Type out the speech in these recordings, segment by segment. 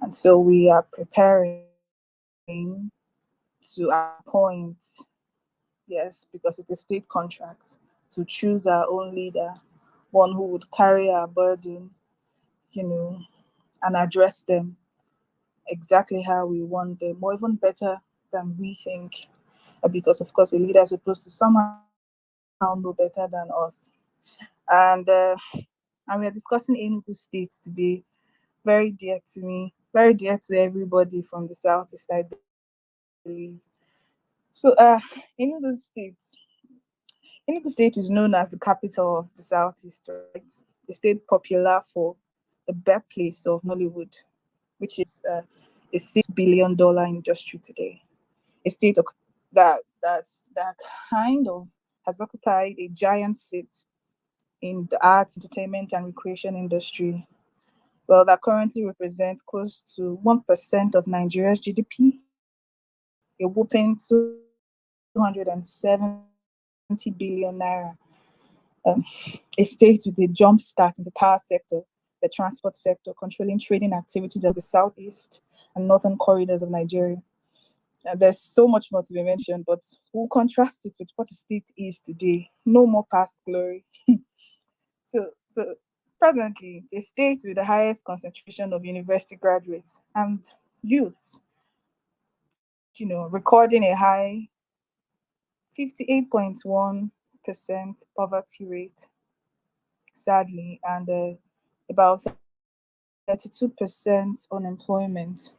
And so we are preparing to appoint, yes, because it's a state contract, to choose our own leader, one who would carry our burden, you know, and address them exactly how we want them, or even better than we think. Because, of course, a leader is supposed to somehow know better than us. And and we are discussing Enugu State today, very dear to me, very dear to everybody from the Southeast, I believe. So, Enugu State. Enugu State is known as the capital of the Southeast, right? A state popular for the birthplace of Nollywood, which is a $6 billion industry today. A state that kind of has occupied a giant seat in the arts, entertainment, and recreation industry. Well, that currently represents close to 1% of Nigeria's GDP, a whopping 270 billion naira. A state with a jump start in the power sector, the transport sector, controlling trading activities of the southeast and northern corridors of Nigeria. There's so much more to be mentioned, but we'll contrast it with what the state is today. No more past glory. So presently, it's a state with the highest concentration of university graduates and youths, recording a high 58.1% poverty rate, sadly, and about 32% unemployment.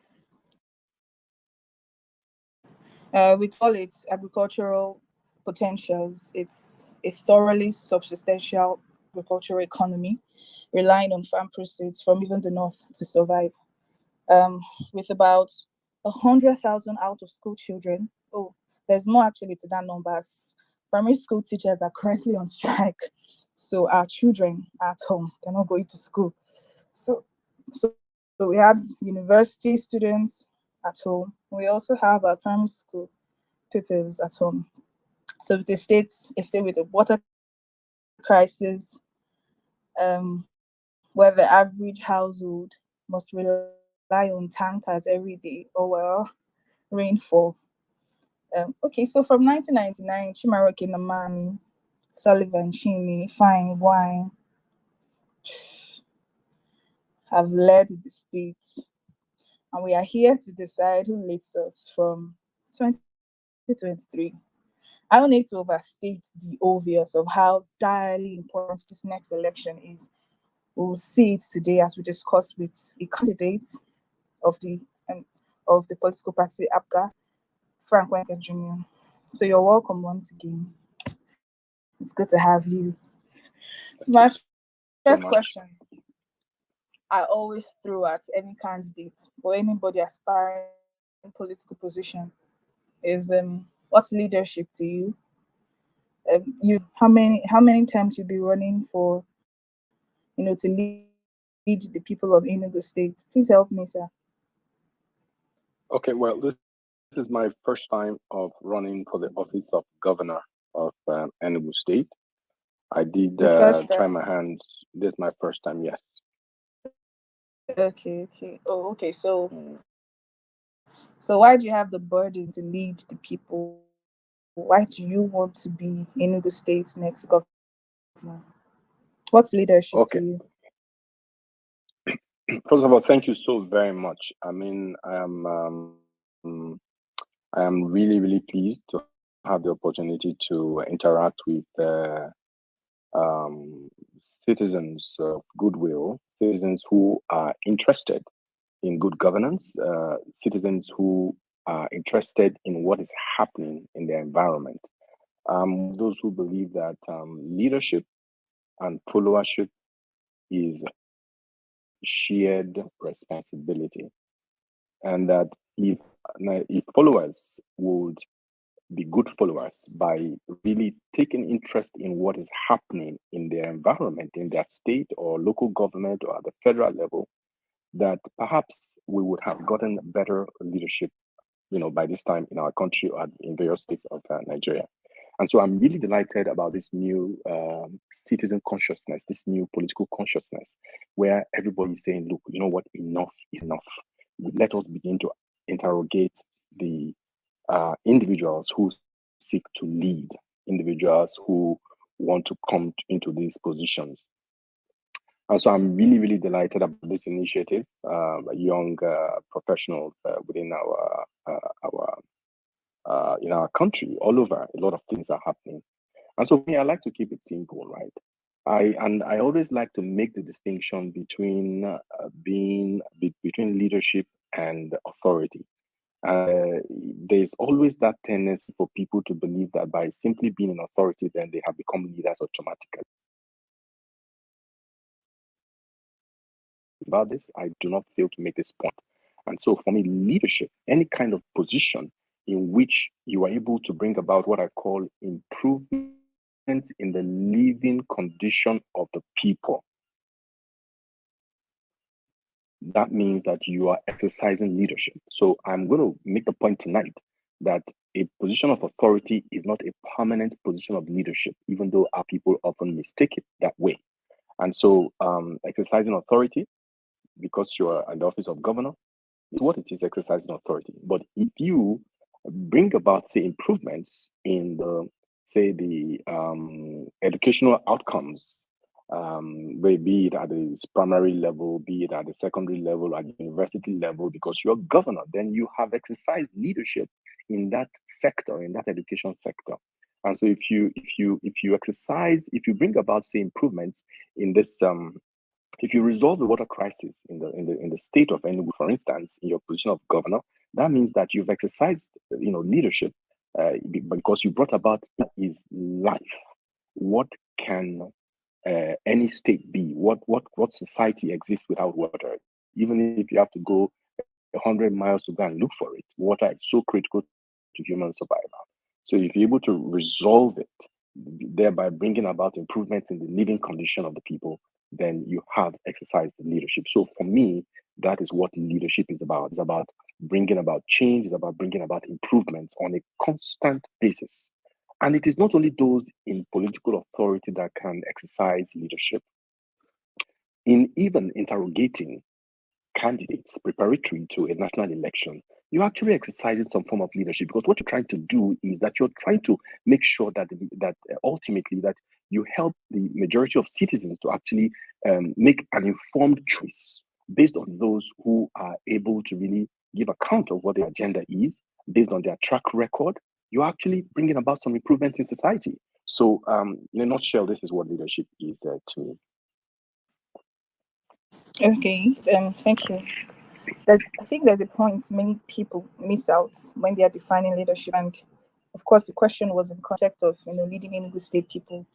We call it agricultural potentials. It's a thoroughly subsistential agricultural economy, relying on farm proceeds from even the north to survive. With about 100,000 out of school children. Oh, there's more actually to that number. Primary school teachers are currently on strike, so our children are at home. They're not going to school. So we have university students at home. We also have our primary school pupils at home. So the state with a water crisis, where the average household must rely on tankers every day. Oh well, rainfall. Okay, so from 1999, Chimaroke Namani, Sullivan Chini, Fine Wine have led the state, and we are here to decide who leads us from 2023. I don't need to overstate the obvious of how direly important this next election is. We'll see it today as we discuss with a candidate of the um, of the political party APGA, Frank Nweke Jr. So you're welcome once again. It's good to have you. So Thank you my so first much. question I always throw at any candidate or anybody aspiring political position is what's leadership to you? How many times you'll be running for to lead the people of Enugu State? Please help me, sir. Okay, well, this is my first time of running for the office of governor of Enugu State. I did The first try time. my hands. This is my first time, yes. Okay. Oh, okay. Mm. So why do you have the burden to lead the people? Why do you want to be Enugu State's next governor? What's leadership to you? Okay, first of all, thank you so very much. I mean, I am really, really pleased to have the opportunity to interact with citizens of goodwill, citizens who are interested in good governance, citizens who are interested in what is happening in their environment. Those who believe that leadership and followership is shared responsibility, and that if followers would be good followers by really taking interest in what is happening in their environment, in their state or local government or at the federal level, that perhaps we would have gotten better leadership, by this time in our country or in various states of Nigeria. And so I'm really delighted about this new citizen consciousness, this new political consciousness, where everybody is saying, look, you know what, enough is enough. let us begin to interrogate the individuals who seek to lead, individuals who want to come into these positions. And so I'm really, really delighted about this initiative. Young professionals within in our country, all over, a lot of things are happening. And so for me, I like to keep it simple, right? I always like to make the distinction between between leadership and authority. There's always that tendency for people to believe that by simply being an authority, then they have become leaders automatically. About this, I do not fail to make this point. And so for me, leadership, any kind of position in which you are able to bring about what I call improvements in the living condition of the people, that means that you are exercising leadership. So I'm going to make the point tonight that a position of authority is not a permanent position of leadership, even though our people often mistake it that way. And so exercising authority, because you are in the office of governor, is what it is, exercising authority. But if you bring about, say, improvements in the educational outcomes, be it at the primary level, be it at the secondary level, at the university level, because you're governor, then you have exercised leadership in that sector, in that education sector. And so if you bring about, say, improvements in this if you resolve the water crisis in the state of Enugu, for instance, in your position of governor, that means that you've exercised, leadership, because you brought about is life. What can any state be? What society exists without water? Even if you have to go 100 miles to go and look for it, water is so critical to human survival. So if you're able to resolve it, thereby bringing about improvements in the living condition of the people, then you have exercised leadership. So for me, that is what leadership is about. It's about bringing about change. It's about bringing about improvements on a constant basis. And it is not only those in political authority that can exercise leadership. In even interrogating candidates preparatory to a national election, you're actually exercising some form of leadership, because what you're trying to do is that you're trying to make sure that ultimately that you help the majority of citizens to actually make an informed choice based on those who are able to really give account of what their agenda is, based on their track record. You're actually bringing about some improvements in society. So, in a nutshell, this is what leadership is to me. Okay, thank you. I think there's a point many people miss out when they are defining leadership, and of course, the question was in context of leading Enugu State people,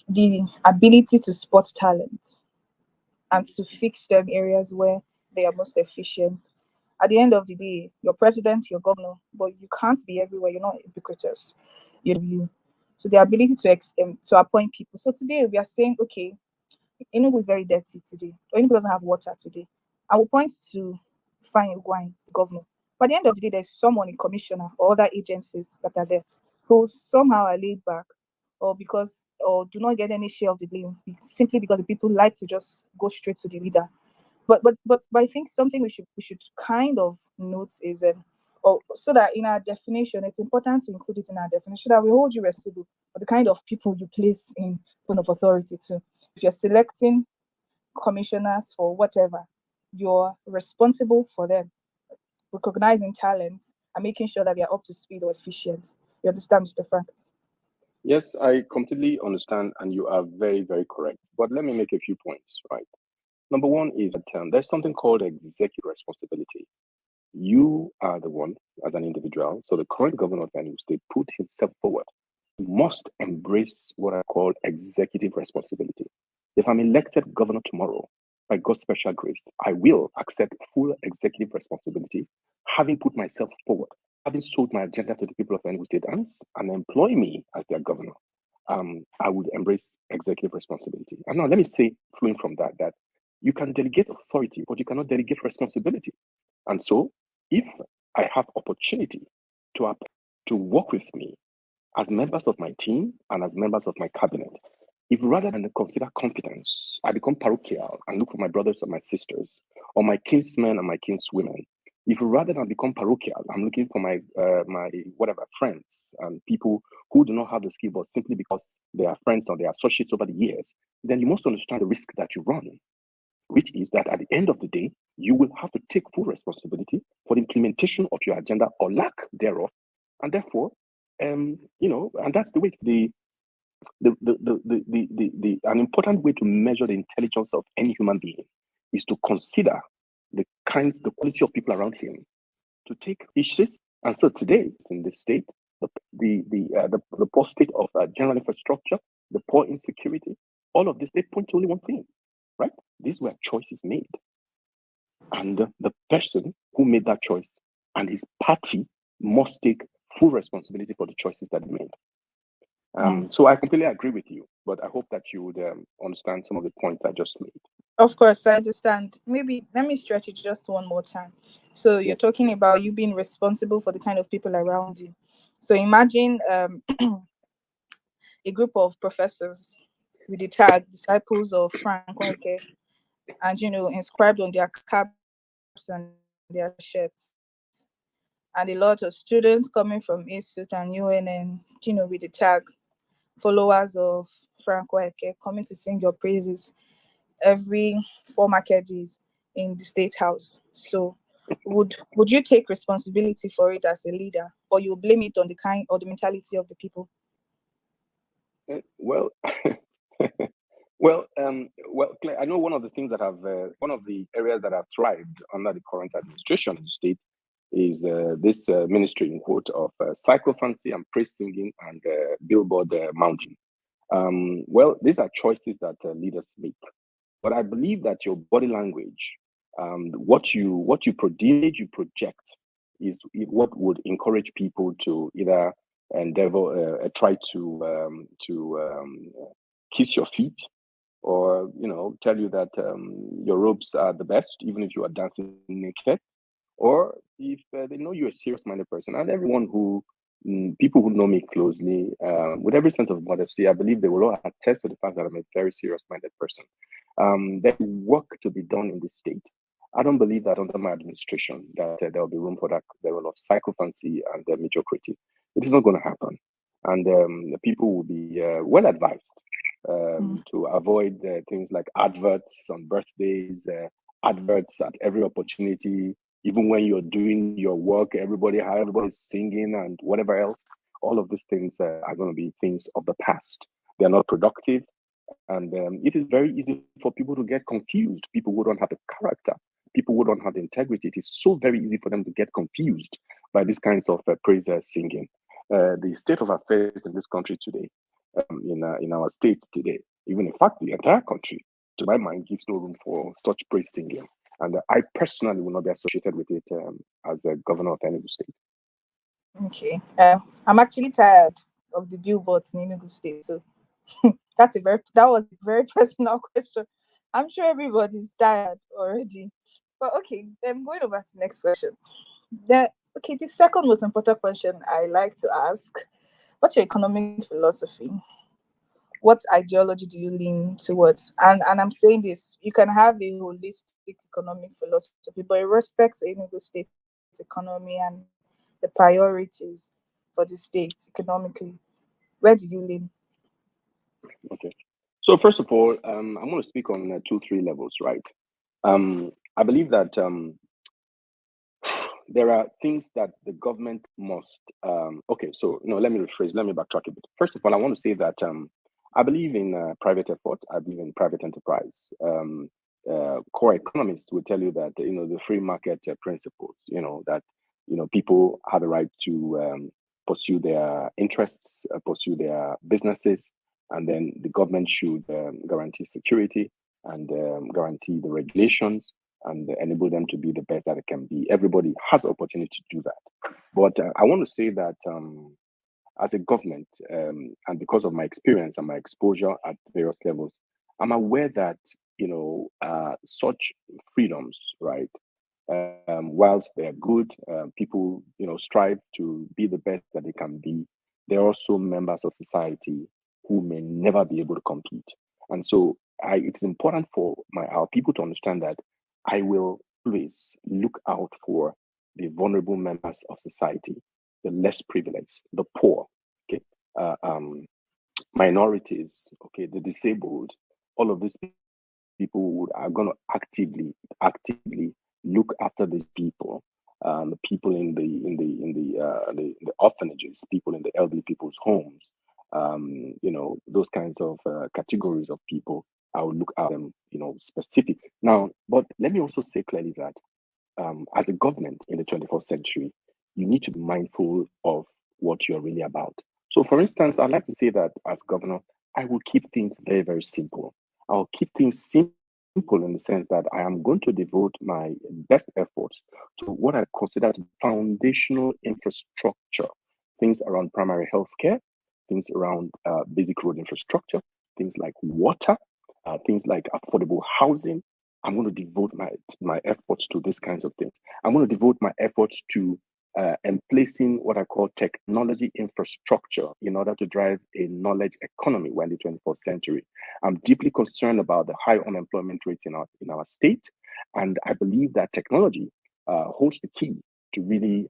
the ability to spot talent and to fix them areas where they are most efficient. At the end of the day, you're president, you're governor, but you can't be everywhere. You're not ubiquitous. You. So the ability to appoint people. So today we are saying, okay, Enugu is very dirty today. Enugu doesn't have water today. I will point to Fine Ugwine, the governor. But at the end of the day, there's someone in commissioner or other agencies that are there who somehow are laid back or do not get any share of the blame simply because the people like to just go straight to the leader. But I think something we should kind of note is or so that in our definition, it's important to include it in our definition so that we hold you responsible for the kind of people you place in point of authority too. If you're selecting commissioners for whatever, you're responsible for them, recognizing talent and making sure that they're up to speed or efficient. You understand, Mr. Frank? Yes, I completely understand, and you are very, very correct. But let me make a few points, right? Number one is that there's something called executive responsibility. You are the one, as an individual, so the current governor of Enugu State put himself forward. He must embrace what I call executive responsibility. If I'm elected governor tomorrow, by God's special grace, I will accept full executive responsibility, having put myself forward, having sold my agenda to the people of Enugu State and employ me as their governor. I would embrace executive responsibility. And now let me say, flowing from that you can delegate authority, but you cannot delegate responsibility. And so, if I have opportunity to work with me as members of my team and as members of my cabinet, if rather than consider competence, I become parochial and look for my brothers and my sisters, or my kinsmen and my kinswomen. If rather than become parochial, I'm looking for my whatever friends and people who do not have the skill, but simply because they are friends or they are associates over the years, then you must understand the risk that you run, which is that at the end of the day, you will have to take full responsibility for the implementation of your agenda or lack thereof, and therefore, and that's the way an important way to measure the intelligence of any human being is to consider the quality of people around him, to take issues. And so today, in this state, the poor state of general infrastructure, the poor insecurity, all of this, they point to only one thing, right? These were choices made. And the person who made that choice and his party must take full responsibility for the choices that they made. So I completely agree with you, but I hope that you would understand some of the points I just made. Of course, I understand. Maybe let me stretch it just one more time. So you're Yes. talking about you being responsible for the kind of people around you. So imagine a group of professors with the tag disciples of Frank Nweke, and inscribed on their caps and their shirts, and a lot of students coming from Institute and UNN, with the tag followers of Frank Nweke, coming to sing your praises every 4 market days in the state house. So would you take responsibility for it as a leader, or you blame it on the kind or the mentality of the people? Well, well, Claire, I know one of the things that have one of the areas that have thrived under the current administration in the state is this ministry in quote of psychophancy and praise singing and billboard mounting. Well, these are choices that leaders make, but I believe that your body language, the image you project, is what would encourage people to either endeavor, try to kiss your feet, or tell you that your robes are the best, even if you are dancing naked, or if they know you're a serious-minded person. And everyone who people who know me closely, with every sense of modesty, I believe they will all attest to the fact that I'm a very serious-minded person. There's work to be done in this state. I don't believe that under my administration that there will be room for that level of psychophancy and mediocrity. It is not going to happen, and the people will be well advised to avoid things like adverts on birthdays, adverts at every opportunity, even when you're doing your work, everybody's singing and whatever else. All of these things are going to be things of the past. They're not productive, and it is very easy for people to get confused. People who don't have the character, people who don't have the integrity. It is so very easy for them to get confused by these kinds of praise singing. The state of affairs in this country today, in our state today, even in fact the entire country, to my mind, gives no room for such praise singing. And I personally will not be associated with it as a governor of Enugu State. Okay. I'm actually tired of the billboards in Enugu State. So that was a very personal question. I'm sure everybody's tired already. But okay, then going over to the next question. The second most important question I like to ask: what's your economic philosophy? What ideology do you lean towards? And I'm saying this: you can have a holistic economic philosophy, but in respect to Enugu State's economy and the priorities for the state economically, where do you lean? Okay. So first of all, I'm going to speak on 2, 3 levels, right? I believe that there are things that the government must. Okay, so no, let me rephrase. Let me backtrack a bit. First of all, I want to say that I believe in private effort. I believe in private enterprise. Core economists will tell you that the free market principles. That people have the right to pursue their interests, pursue their businesses, and then the government should guarantee security and guarantee the regulations and enable them to be the best that it can be. Everybody has the opportunity to do that. But I want to say that as a government, and because of my experience and my exposure at various levels, I'm aware that such freedoms, right? Whilst they are good, people strive to be the best that they can be. They're also members of society who may never be able to compete, and so it's important for our people to understand that I will always look out for the vulnerable members of society, the less privileged, the poor, okay, minorities, okay, the disabled, all of these people are going to actively look after these people, the people in the orphanages, people in the elderly people's homes, those kinds of categories of people. I will look at them, specific. Now, but let me also say clearly that as a government in the 21st century, you need to be mindful of what you're really about. So, for instance, I'd like to say that as governor, I will keep things very, very simple. I'll keep things simple in the sense that I am going to devote my best efforts to what I consider to be foundational infrastructure, things around primary health care, things around basic road infrastructure, things like water, things like affordable housing. I'm going to devote my efforts to these kinds of things. I'm going to devote my efforts to emplacing what I call technology infrastructure in order to drive a knowledge economy. We're in the 21st century. I'm deeply concerned about the high unemployment rates in our state, and I believe that technology holds the key to really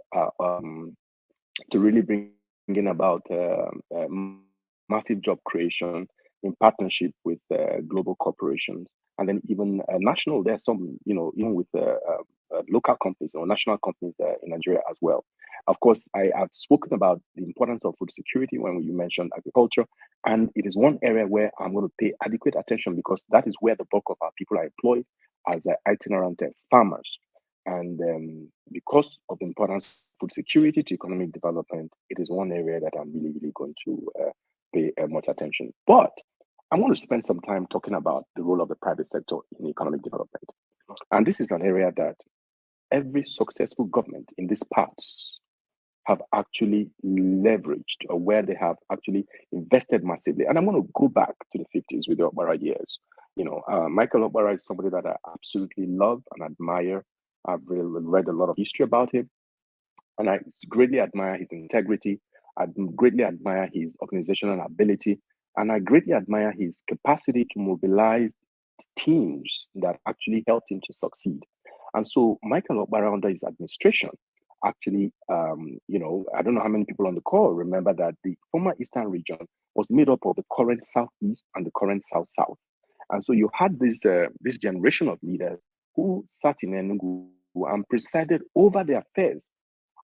bringing about massive job creation in partnership with global corporations, and then even national. There's some, even with local companies or national companies in Nigeria as well. Of course, I have spoken about the importance of food security when you mentioned agriculture, and it is one area where I'm going to pay adequate attention because that is where the bulk of our people are employed as itinerant farmers. And because of the importance of food security to economic development, it is one area that I'm really, really going to pay much attention. But I want to spend some time talking about the role of the private sector in economic development. And this is an area that every successful government in these parts have actually leveraged, or where they have actually invested massively. And I'm going to go back to the 50s with the Okbara years. Michael Okbara is somebody that I absolutely love and admire. I've read a lot of history about him, and I greatly admire his integrity. I greatly admire his organizational ability, and I greatly admire his capacity to mobilize teams that actually helped him to succeed. And so Michael Okbara under his administration, actually, I don't know how many people on the call remember that the former Eastern region was made up of the current Southeast and the current South-South. And so you had this generation of leaders who sat in Enugu and presided over the affairs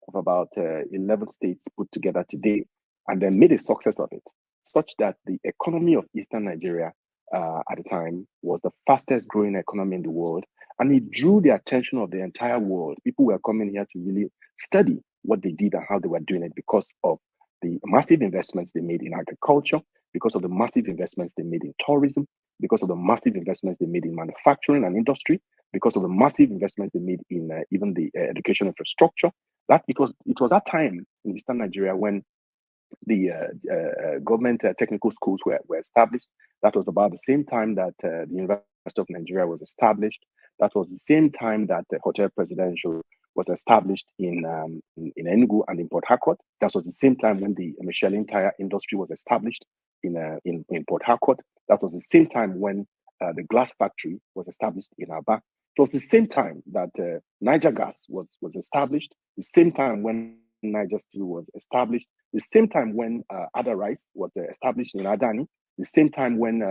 of about 11 states put together today, and then made a success of it, such that the economy of Eastern Nigeria at the time was the fastest growing economy in the world. And it drew the attention of the entire world. People were coming here to really study what they did and how they were doing it because of the massive investments they made in agriculture, because of the massive investments they made in tourism, because of the massive investments they made in manufacturing and industry, because of the massive investments they made in even the education infrastructure. That it was that time in Eastern Nigeria when the government technical schools were established. That was about the same time that the University of Nigeria was established. That was the same time that the Hotel Presidential was established in Enugu and in Port Harcourt. That was the same time when the Michelin tire industry was established in Port Harcourt. That was the same time when the glass factory was established in Aba. It was the same time that Niger Gas was established. The same time when Niger Steel was established. The same time when Ada Rice was established in Adani. The same time when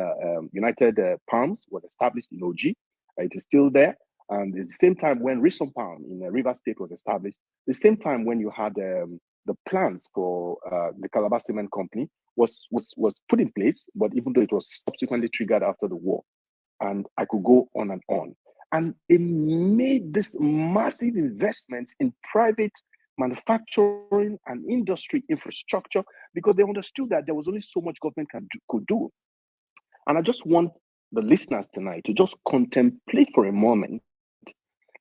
United Palms was established in OG. It is still there. And at the same time when Rison Palm in River State was established. The same time when you had the plans for the Calabar Cement Company was put in place, but even though it was subsequently triggered after the war. And I could go on and on. And they made this massive investments in private manufacturing and industry infrastructure because they understood that there was only so much government could do. And I just want the listeners tonight to just contemplate for a moment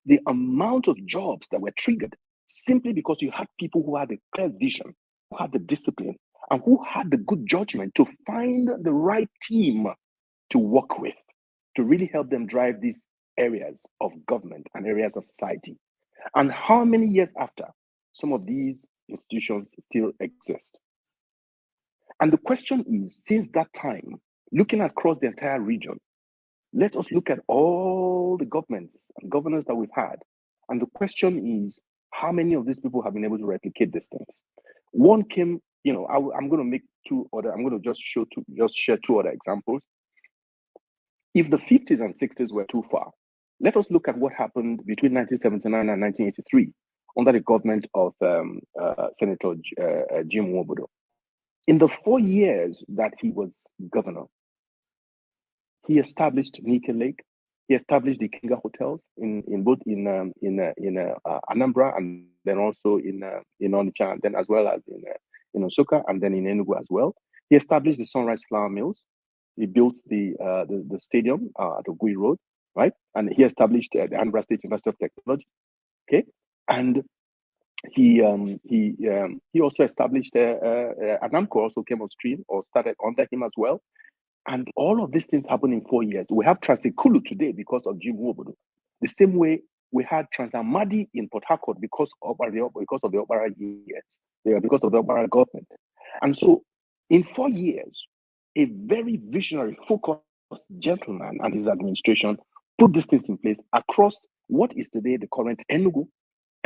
the amount of jobs that were triggered simply because you had people who had a clear vision, who had the discipline, and who had the good judgment to find the right team to work with, to really help them drive these areas of government and areas of society. And how many years after, some of these institutions still exist? And the question is, since that time, looking across the entire region, let us look at all the governments and governors that we've had. And the question is, how many of these people have been able to replicate these things? One came, I'm going to make I'm going to just share two other examples. If the 50s and 60s were too far, let us look at what happened between 1979 and 1983 under the government of Senator Jim Nwobodo. In the 4 years that he was governor, he established Nweke Lake. He established the Kinga hotels in both in Anambra, and then also in Onitsha, and then as well as in Nsukka, and then in Enugu as well. He established the Sunrise Flour Mills. He built the stadium at Ogui Road, right? And he established the Anambra State University of Technology. Okay, and he also established Anamco also came on stream or started under him as well. And all of these things happened in 4 years. We have Transikulu today because of Jim Nwobodo. The same way we had Transamadi in Port Harcourt because of the Obara years, because of the Obara government. And so in 4 years, a very visionary, focused gentleman and his administration put these things in place across what is today the current Enugu,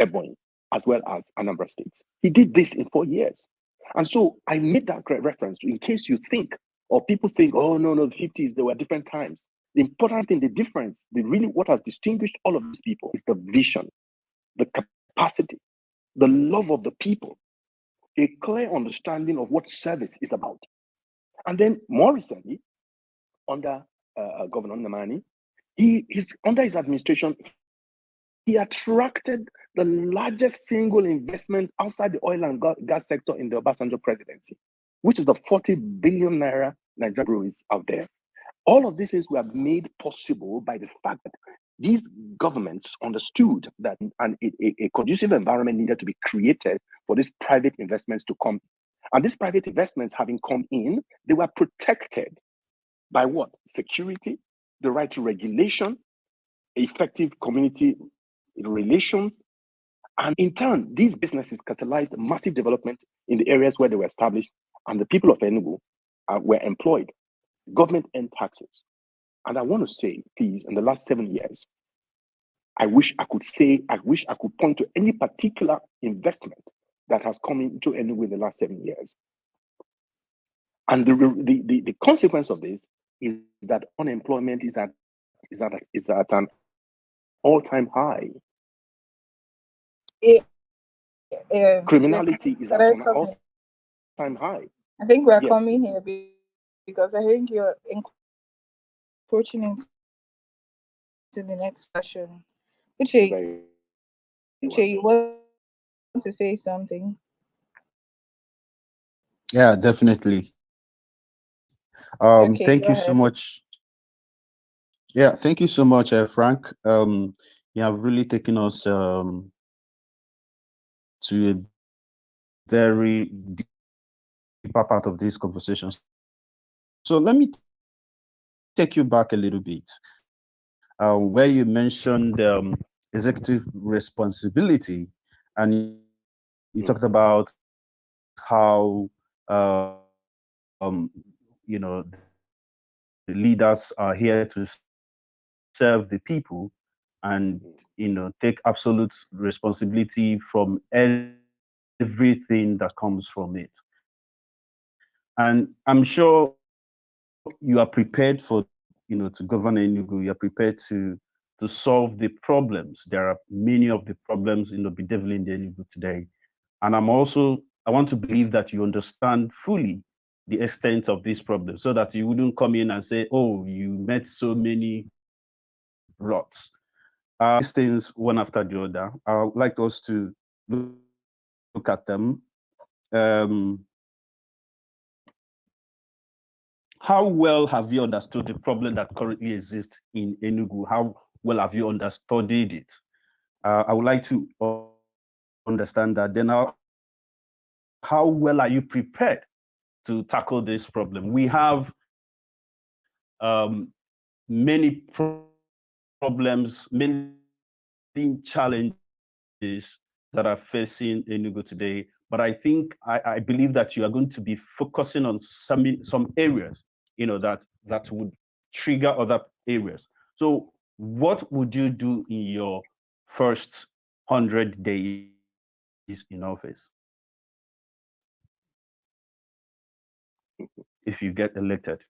Ebonyi, as well as Anambra states. He did this in 4 years. And so I made that reference to, in case you think, or people think, oh, no, the 50s, there were different times. The important thing, the difference, what has distinguished all of these people is the vision, the capacity, the love of the people, a clear understanding of what service is about. And then more recently, under Governor Namani, under his administration, he attracted the largest single investment outside the oil and gas sector in the Obasanjo presidency, which is the 40 billion naira Nigerian breweries out there. All of these things were made possible by the fact that these governments understood that a conducive environment needed to be created for these private investments to come. And these private investments having come in, they were protected by what? Security, the right to regulation, effective community relations. And in turn, these businesses catalyzed massive development in the areas where they were established, and the people of Enugu were employed. Government earned taxes. And I want to say, please, in the last 7 years, I wish I could point to any particular investment that has come into Enugu in the last 7 years. And the consequence of this is that unemployment is at an all-time high. Criminality is at an all-time high. I think we're coming here because I think you're encroaching into the next session. Uche, you want to say something? Yeah, definitely. Okay, thank you so much. Yeah, thank you so much, Frank. You have really taken us to a very deeper part of these conversations. So let me take you back a little bit, where you mentioned executive responsibility, and you talked about how the leaders are here to serve the people and take absolute responsibility from everything that comes from it. And I'm sure you are prepared for to govern Enugu. You are prepared to solve the problems. There are many of the problems bedeviling the Enugu today. And I want to believe that you understand fully the extent of this problem, so that you wouldn't come in and say, oh, you met so many rots. These things one after the other. I would like us to look at them. How well have you understood the problem that currently exists in Enugu? How well have you understood it? I would like to understand that. Then how well are you prepared to tackle this problem? We have many problems, many challenges that are facing Enugu today. But I think I believe that you are going to be focusing on some areas, that would trigger other areas. So what would you do in your first 100 days in office if you get elected.